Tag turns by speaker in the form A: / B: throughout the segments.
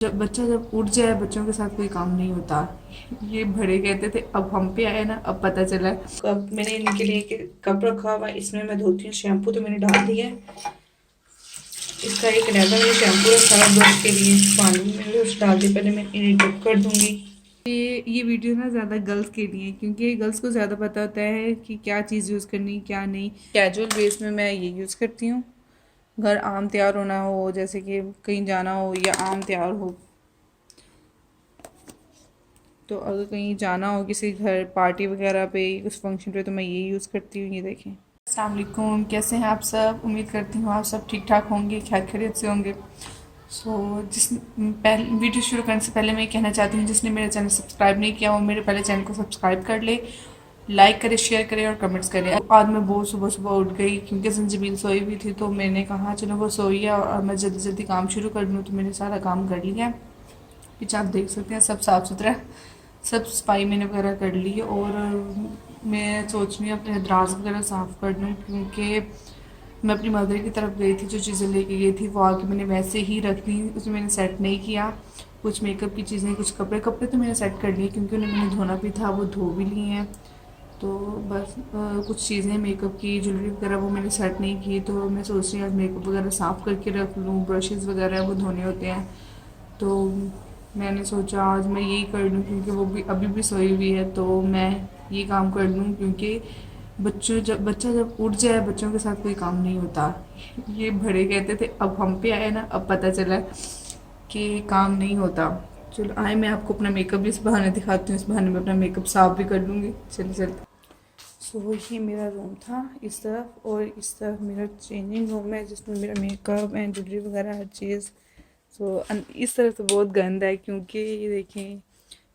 A: जब उठ जाए बच्चों के साथ कोई काम नहीं होता। ये बड़े कहते थे, अब हम पे आए ना, अब पता चला। कप मैंने इनके लिए एक कप रखा हुआ है, इसमें मैं धोती हूँ। शैम्पू तो मैंने डाल दिया है। इसका एक रहता है शैम्पू रखा है ब्रश के लिए, पानी में ब्रश डाल दिया। पहले मैं इन्हें डिप कर दूंगी। ये वीडियो ना ज़्यादा गर्ल्स के लिए, क्योंकि गर्ल्स को ज़्यादा पता होता है कि क्या चीज़ यूज़ करनी क्या नहीं। कैजुअल बेस में मैं ये यूज़ करती हूँ। घर आम तैयार होना हो, जैसे कि कहीं जाना हो या आम तैयार हो, तो अगर कहीं जाना हो किसी घर पार्टी वगैरह पे, कुछ फंक्शन पे, तो मैं ये यूज़ करती हूँ। ये देखें। अस्सलाम वालेकुम, कैसे हैं आप सब? उम्मीद करती हूँ आप सब ठीक ठाक होंगे, खैर खैरियत से होंगे। जिस पहले वीडियो शुरू करने से पहले मैं ये कहना चाहती हूँ, जिसने मेरा चैनल सब्सक्राइब नहीं किया वो मेरे पहले चैनल को सब्सक्राइब कर ले, लाइक करे, शेयर करे और कमेंट्स करे। आज मैं बहुत सुबह सुबह उठ गई, क्योंकि संजीबिल सोई हुई थी, तो मैंने कहा चलो वो सोई है और मैं जल्दी जल्दी काम शुरू कर लूँ। तो मैंने सारा काम कर लिया है। पीछे आप देख सकते हैं सब साफ़ सुथरा, सब सफाई मैंने वगैरह कर ली है। और मैं सोच रही हूँ अपने दराज वगैरह साफ़ कर लूँ, क्योंकि मैं अपनी मदर की तरफ गई थी, जो चीज़ें लेके गई थी वो आके मैंने वैसे ही रख दी, उसमें मैंने सेट नहीं किया। कुछ मेकअप की चीज़ें, कुछ कपड़े कपड़े तो मैंने सेट कर लिए, क्योंकि उन्हें मैंने धोना भी था, वो धो भी लिए हैं। तो बस कुछ चीज़ें मेकअप की ज्वेलरी वगैरह वो मैंने सेट नहीं की, तो मैं सोच रही हूँ आज मेकअप वगैरह साफ़ करके रख लूँ। ब्रशेज़ वगैरह वो धोने होते हैं, तो मैंने सोचा आज मैं यही कर लूँ, क्योंकि वो भी अभी भी सोई हुई है, तो मैं ये काम कर लूँ। क्योंकि बच्चा जब उठ जाए बच्चों के साथ कोई काम नहीं होता। ये बड़े कहते थे, अब हम पे आए ना, अब पता चला कि काम नहीं होता। चलो आए, मैं आपको अपना मेकअप भी इस बहाने दिखाती हूँ, इस बहाने में अपना मेकअप साफ भी कर लूँगी। चलिए चलते। ये मेरा रूम था इस तरफ, और इस तरफ मेरा चेंजिंग रूम है, जिसमें मेरा मेकअप एंड ज्वेलरी वगैरह हर चीज़। इस तरफ तो बहुत गंद है, क्योंकि ये देखें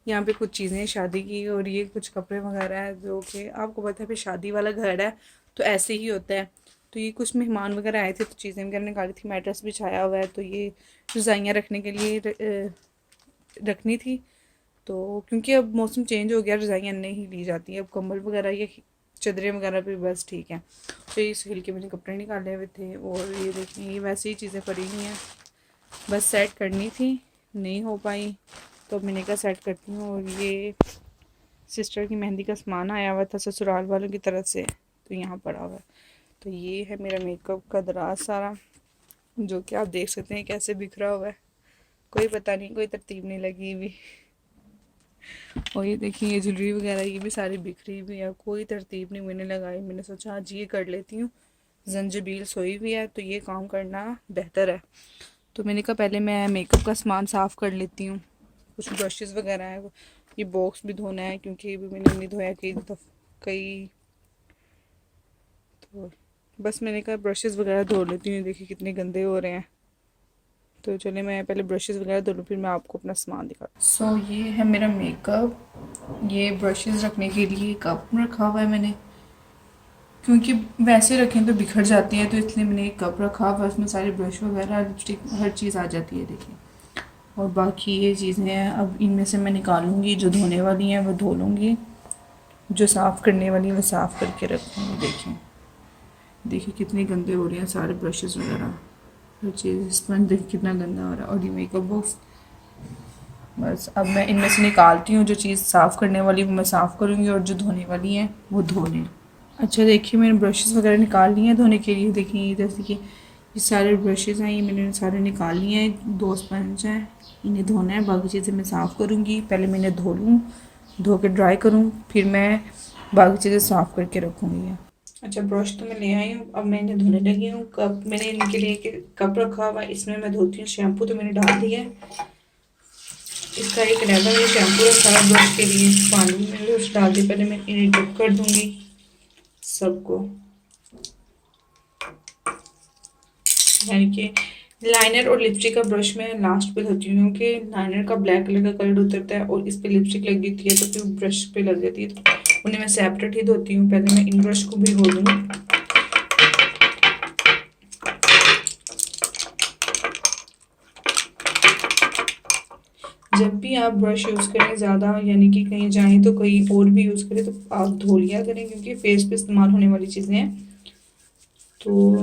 A: यहाँ पे कुछ चीज़ें शादी की, और ये कुछ कपड़े वगैरह है, जो कि आपको पता है फिर शादी वाला घर है तो ऐसे ही होता है। तो ये कुछ मेहमान वगैरह आए थे, तो चीज़ें वगैरह निकाली थी। मैट्रेस बिछाया हुआ है, तो ये रज़ाइयाँ रखने के लिए रखनी थी। तो क्योंकि अब मौसम चेंज हो गया, रज़ाइयाँ नहीं ली जाती हैं अब। कंबल वगैरह ये चादरें वगैरह भी बस ठीक है। तो ये सिल के मैंने कपड़े निकाले हुए थे, और ये देखें ये वैसे ही चीज़ें पड़ी हुई हैं, बस सेट करनी थी, नहीं हो पाई, तो मैंने कहा सेट करती हूँ। और ये सिस्टर की मेहंदी का सामान आया हुआ था ससुराल वालों की तरफ से, तो यहाँ पड़ा हुआ है। तो ये है मेरा मेकअप का दराज सारा, जो कि आप देख सकते हैं कैसे बिखरा हुआ है, कोई पता नहीं, कोई तरतीब नहीं लगी हुई। और ये देखिए ये ज्वेलरी वगैरह ये भी सारी बिखरी हुई है, कोई तरतीब नहीं मैंने लगाई। मैंने सोचा आज ये कर लेती हूँ, जंजबील सोई हुई है तो ये काम करना बेहतर है। तो मैंने कहा पहले मैं मेकअप का सामान साफ़ कर लेती हूँ। कुछ ब्रशेज़ वगैरह हैं, ये बॉक्स भी धोना है, क्योंकि ये भी मैंने नहीं धोया कई। तो बस मैंने कहा ब्रशेज़ वगैरह धो लेती हूँ, देखिए कितने गंदे हो रहे हैं। तो चलिए मैं पहले ब्रशेज़ वगैरह धो लूँ, फिर मैं आपको अपना सामान दिखाती हूँ। ये है मेरा मेकअप। ये ब्रशेज़ रखने के लिए कप रखा हुआ है मैंने, क्योंकि वैसे रखें तो बिखर जाती है, तो इसलिए मैंने एक कप रखा हुआ है, उसमें सारे ब्रश वगैरह लिपस्टिक हर चीज़ आ जाती है, देखिए। और बाकी ये चीज़ें हैं, अब इनमें से मैं निकालूंगी, जो धोने वाली हैं वो धो लूँगी, जो साफ़ करने वाली है वो साफ़ करके रखूँगी। देखिए देखिए कितने गंदे हो रहे हैं सारे ब्रशेज़ वगैरह, हर चीज़। स्पंज देखिए कितना गंदा हो रहा है, और ये मेकअप बॉक्स। बस अब मैं इनमें से निकालती हूँ, जो चीज़ साफ़ करने वाली वो मैं साफ़ करूँगी, और जो धोने वाली हैं वो धो लें। अच्छा देखिए मैंने ब्रशेज़ वगैरह निकाल लिए हैं धोने के लिए। देखिए जैसे कि ये सारे ब्रशेज़ हैं, ये मैंने सारे निकाल लिए हैं। 2 स्पंज हैं, इन्हें धोना है, बाकी चीज़ें मैं साफ़ करूँगी। पहले मैं इन्हें धो लूँ, धो के ड्राई करूँ, फिर मैं बाकी चीज़ें साफ़ करके रखूँगी। अच्छा ब्रश तो मैं ले आई हूँ, अब मैं इन्हें धोने लगी हूँ। कप मैंने इनके लिए एक कप रखा हुआ है, इसमें मैं धोती हूँ। शैम्पू तो मैंने डाल दिया है, इसका एक रहता है शैम्पू रखा है ब्रश के लिए, पानी में ब्रश डाल दिया। पहले मैं इन्हें डिप कर दूँगी सबको, यानी कि लाइनर और लिपस्टिक का ब्रश मैं लास्ट पे धोती हूँ, क्योंकि लाइनर का ब्लैक कलर का कलर उतरता है, और इस पे लिपस्टिक लगी होती है तो फिर ब्रश पे लग जाती है, तो उन्हें मैं सेपरेट ही धोती हूँ। पहले मैं इन ब्रश को भी धो दूँगी। जब भी आप ब्रश यूज़ करें ज़्यादा, यानी कि कहीं जाएं तो कहीं और भी यूज़ करें, तो आप धो लिया करें, क्योंकि फेस पे इस्तेमाल होने वाली चीज़ें हैं, तो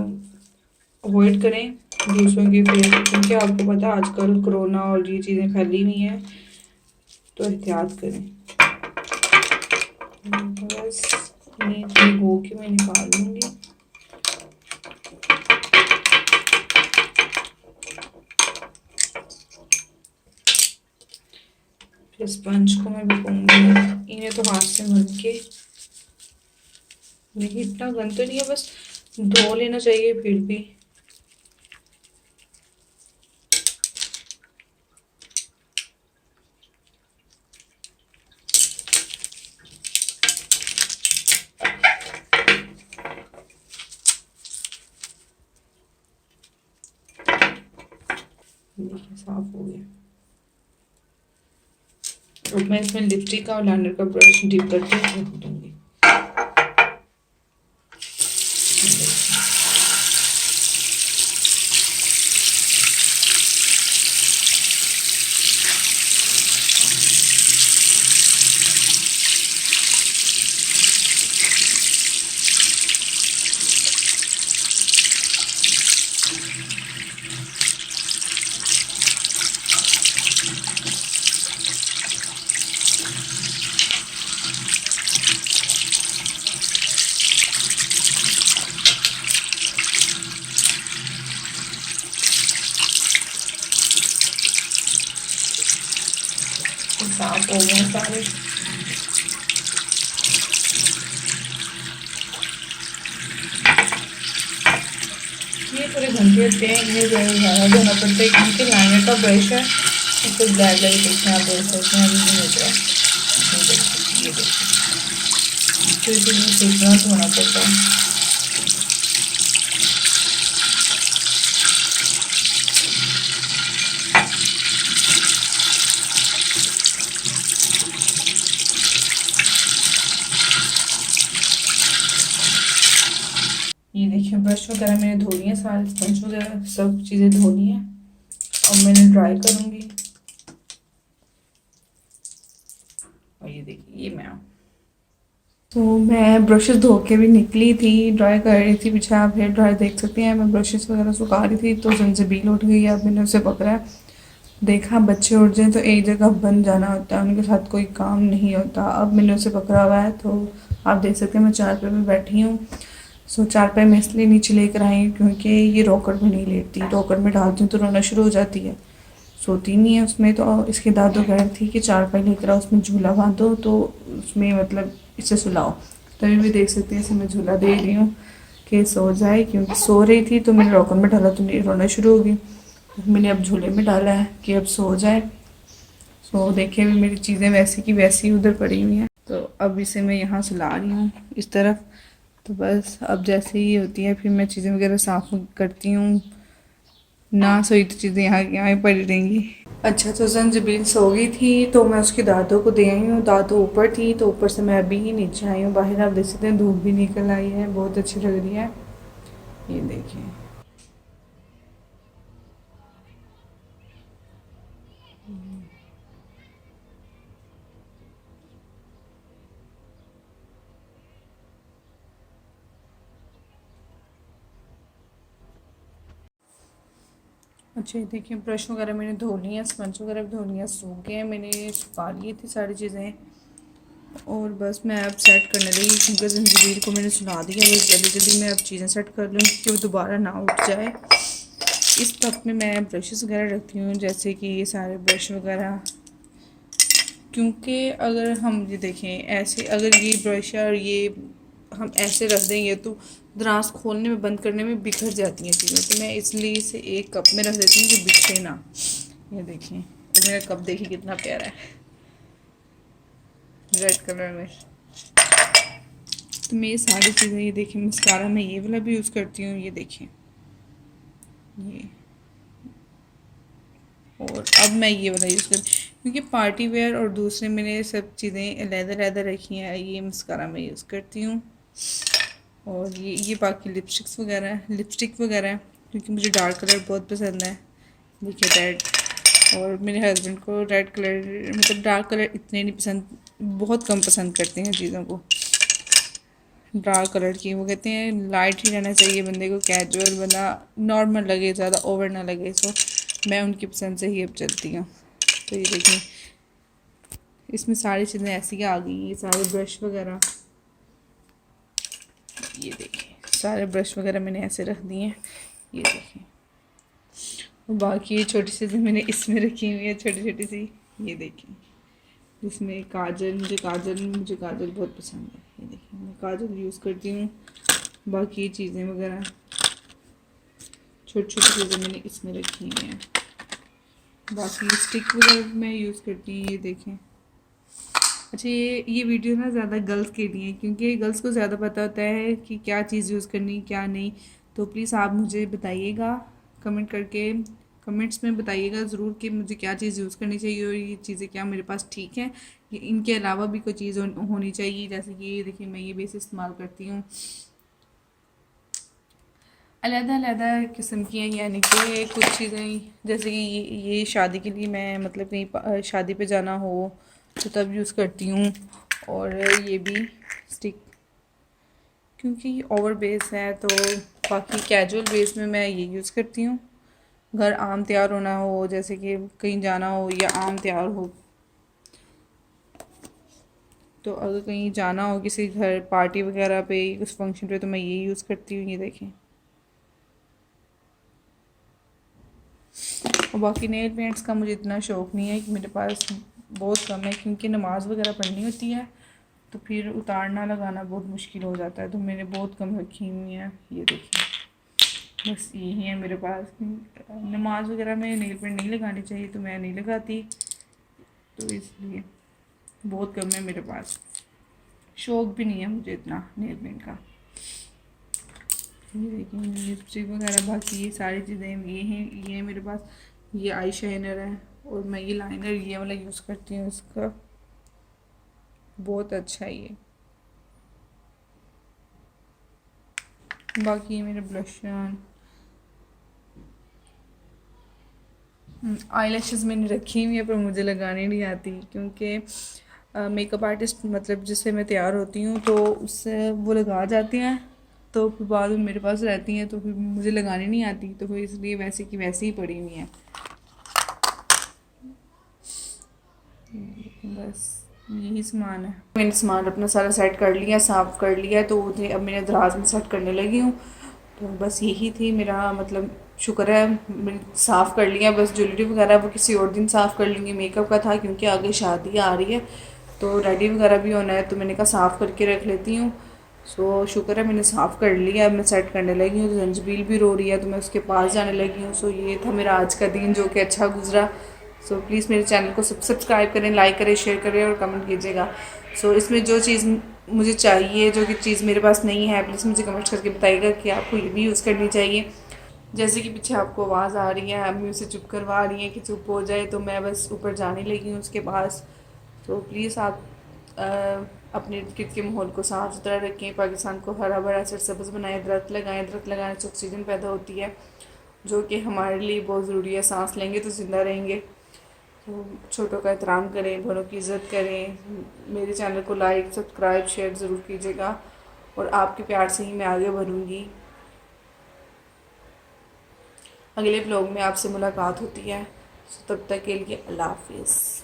A: अवॉइड करें दूसरों के फेस पे, क्योंकि आपको पता है आजकल कोरोना और ये चीज़ें फैली हुई हैं, तो एहतियात करें। बस ये हो के मैं निकाल लूँगी। फिर स्पंज को मैं भिगोऊंगी, इन्हें तो हाथ से मल के, नहीं इतना गंद तो नहीं है, बस धो लेना चाहिए फिर भी। देखिए साफ हो गया। अब मैं इसमें लिपस्टिक का और लाइनर का ब्रश डिप करके रख दूंगी। साफ हो गए सारे। ये थोड़े घंटे होते हैं, इन्हें ज़्यादा धोना पड़ता है क्योंकि लाइनर का ब्रश है, इसको ब्लैक ब्लैक देखना आप देख सकते हैं, अभी नहीं हो रहा है। ये देखिए तो इसीलिए सीखना धोना पड़ता है। ये देखिए ब्रश वगैरह मैंने धो लिए, सारे स्पंज वगैरह सब चीज़ें धो ली हैं। अब मैंने ड्राई करूँगी। और ये देखिए ये मैं ब्रशेस धो के भी निकली थी, ड्राई कर रही थी, पीछे आप हेयर ड्राई देख सकते हैं। मैं ब्रशेस वगैरह सुखा रही थी तो जंजीबील उठ गई। अब मैंने उसे पकड़ा है, देखा बच्चे उठ जाए तो एक जगह बन जाना होता है, उनके साथ कोई काम नहीं होता। अब मैंने उसे पकड़ा हुआ है, तो आप देख सकते हैं मैं चारपाई पे बैठी हूँ। सो चारपाई मैं इसलिए नीचे लेकर आई क्योंकि ये रॉकर में नहीं लेटती, रॉकर में डालती हूँ तो रोना शुरू हो जाती है, सोती नहीं है उसमें। तो इसके दादू कह रही थी कि चारपाई लेकर आओ, उसमें झूला बांधो तो उसमें मतलब इसे सुलाओ। तो अभी भी देख सकते हैं इसे मैं झूला दे रही हूँ कि सो जाए, क्योंकि सो रही थी तो मैंने रॉकर में डाला तो रोना शुरू हो गई। मैंने अब झूले में डाला है कि अब सो जाए। सो देखे भी मेरी चीज़ें वैसी की वैसी उधर पड़ी हुई हैं, तो अब इसे मैं यहाँ सुला रही हूँ इस तरफ। तो बस अब जैसे ही होती है फिर मैं चीज़ें वगैरह साफ़ करती हूँ, ना सोई तो चीज़ें यहाँ की यहाँ पड़ी रहेंगी। अच्छा तो जंजीबील सो गई थी तो मैं उसकी दादू को दे आई हूँ। दादू ऊपर थी तो ऊपर से मैं अभी ही नीचे आई हूँ। बाहर आप देख सकते हैं धूप भी निकल आई है, बहुत अच्छी लग रही है। ये देखिए अच्छा ये देखिए ब्रश वगैरह मैंने धो ली है, स्पंज वगैरह भी धो लिया, सूख गए, मैंने सुखा ली थी सारी चीज़ें। और बस मैं अब सेट करने लगी क्योंकि जंजीबील को मैंने सुना दिया। बस जल्दी जल्दी मैं अब चीज़ें सेट कर लूँ कि वो दोबारा ना उठ जाए। इस टब में मैं ब्रशेस वगैरह रखती हूँ, जैसे कि ये सारे ब्रश वगैरह, क्योंकि अगर हम ये देखें ऐसे, अगर ये ब्रश और ये हम ऐसे रख देंगे तो दराज खोलने में बंद करने में बिखर जाती हैं चीज़ें। तो मैं इसलिए इसे एक कप में रख देती हूँ कि बिखरे ना। ये देखिए तो मेरा कप देखिए कितना प्यारा है, रेड कलर में। तो मैं ये सारी चीज़ें, ये देखिए मस्कारा मैं ये वाला भी यूज़ करती हूँ, ये देखिए ये। और अब मैं ये वाला यूज़ करती हूँ क्योंकि पार्टी वेयर और दूसरे मैंने सब चीज़ें अलग अलग रखी हैं। ये मस्कारा मैं यूज़ करती हूँ। और ये बाकी लिपस्टिक वगैरह क्योंकि मुझे डार्क कलर बहुत पसंद है। देखिए रेड, और मेरे हस्बैंड को रेड कलर मतलब डार्क कलर इतने नहीं पसंद, बहुत कम पसंद करते हैं चीज़ों को। डार्क कलर की। वो कहते हैं लाइट ही रहना चाहिए बंदे को, कैजुअल बंदा नॉर्मल लगे, ज़्यादा ओवर ना लगे। सो मैं उनकी पसंद से ही अब चलती हूँ। तो ये देखें, इसमें सारी चीज़ें ऐसी आ गई, ये सारे ब्रश वगैरह, ये देखें सारे ब्रश वगैरह मैंने ऐसे रख दिए हैं। ये देखें, और बाकी ये छोटी चीज़ें मैंने इसमें रखी हुई है, छोटी छोटी सी। ये देखें, जिसमें काजल, मुझे काजल बहुत पसंद है। ये देखिए मैं काजल यूज़ करती हूँ। बाकी चीज़ें वगैरह छोटी छोटी चीज़ें मैंने इसमें रखी हुई हैं। बाकी स्टिक वगैरह मैं यूज़ करती हूँ। ये देखें। अच्छा, ये वीडियो ना ज़्यादा गर्ल्स के लिए है, क्योंकि गर्ल्स को ज़्यादा पता होता है कि क्या चीज़ यूज़ करनी क्या नहीं। तो प्लीज़ आप मुझे बताइएगा कमेंट करके, कमेंट्स में बताइएगा ज़रूर कि मुझे क्या चीज़ यूज़ करनी चाहिए और ये चीज़ें क्या मेरे पास ठीक हैं, इनके अलावा भी कोई चीज़ होनी चाहिए। जैसे कि ये देखिए, मैं ये बेस इस्तेमाल करती हूँ, अलग-अलग किस्म की हैं। यानी कि कुछ चीज़ें जैसे कि ये शादी के लिए मैं मतलब कहीं शादी पे जाना हो तो तब यूज़ करती हूँ। और ये भी स्टिक, क्योंकि ओवर बेस है। तो बाकी कैजुअल बेस में मैं ये यूज़ करती हूँ। घर आम तैयार होना हो, जैसे कि कहीं जाना हो या आम तैयार हो, तो अगर कहीं जाना हो किसी घर पार्टी वगैरह पे, उस फंक्शन पे, तो मैं ये यूज़ करती हूँ। ये देखें। और बाकी नेल पेंट्स का मुझे इतना शौक़ नहीं है, कि मेरे पास बहुत कम है, क्योंकि नमाज़ वगैरह पढ़नी होती है तो फिर उतारना लगाना बहुत मुश्किल हो जाता है। तो मैंने बहुत कम रखी हुई हैं। ये देखिए, बस यही है मेरे पास। नमाज वगैरह में नेल पेंट नहीं लगानी चाहिए तो मैं नहीं लगाती, तो इसलिए बहुत कम है मेरे पास। शौक़ भी नहीं है मुझे इतना नेल पेंट का। ये देखिए लिपस्टिक वगैरह, बाकी ये सारी चीज़ें ये हैं, ये है मेरे पास। ये आई शाइनर है, और मैं ये लाइनर ये वाला यूज़ करती हूँ, इसका बहुत अच्छा है ये। बाकी ये मेरे ब्लशन, आई लैशेज़ मैंने रखी हुई है पर मुझे लगानी नहीं आती, क्योंकि मेकअप आर्टिस्ट मतलब जिससे मैं तैयार होती हूँ तो उससे वो लगा जाती हैं, तो फिर बाद में मेरे पास रहती हैं तो फिर मुझे लगानी नहीं आती, तो फिर इसलिए वैसे की वैसे ही पड़ी हुई हैं। बस यही सामान है। मैंने सामान अपना सारा सेट कर लिया, साफ़ कर लिया, तो अब मैंने दराज में सेट करने लगी हूँ। तो बस यही थी मेरा मतलब, शुक्र है मैंने साफ़ कर लिया। बस ज्वेलरी वगैरह वो किसी और दिन साफ़ कर लेंगे। मेकअप का था क्योंकि आगे शादी आ रही है तो रेडी वगैरह भी होना है, तो मैंने कहा साफ़ करके रख लेती हूँ। सो शुक्र है मैंने साफ़ कर लिया। अब मैं सेट करने लगी हूँ, तो जंजबील भी रो रही है तो मैं उसके पास जाने लगी हूँ। सो ये था मेरा आज का दिन, जो कि अच्छा गुजरा। सो प्लीज़ मेरे चैनल को सब्सक्राइब करें, लाइक करें, शेयर करें और कमेंट कीजिएगा। सो इसमें जो चीज़ मुझे चाहिए, जो कि चीज़ मेरे पास नहीं है, प्लीज़ मुझे कमेंट करके बताइएगा कि आपको ये भी यूज़ करनी चाहिए। जैसे कि पीछे आपको आवाज़ आ रही है, अम्मी उसे चुप करवा रही है कि चुप हो जाए, तो मैं बस ऊपर जाने लगी हूँ उसके पास। तो प्लीज़ आप अपने इर्द गिर्द के माहौल को साफ़ सुथरा रखें, पाकिस्तान को हरा भरा सरसब्ज़ बनाएं, दरख्त लगाएं। दरख्त लगाने से ऑक्सीजन पैदा होती है, जो कि हमारे लिए बहुत ज़रूरी है। सांस लेंगे तो ज़िंदा रहेंगे। तो छोटों का एहतराम करें, बड़ों की इज़्ज़त करें। मेरे चैनल को लाइक सब्सक्राइब शेयर ज़रूर कीजिएगा, और आपके प्यार से ही मैं आगे बढ़ूँगी। अगले ब्लॉग में आपसे मुलाकात होती है, तब तक के लिए अल्लाह हाफिज़।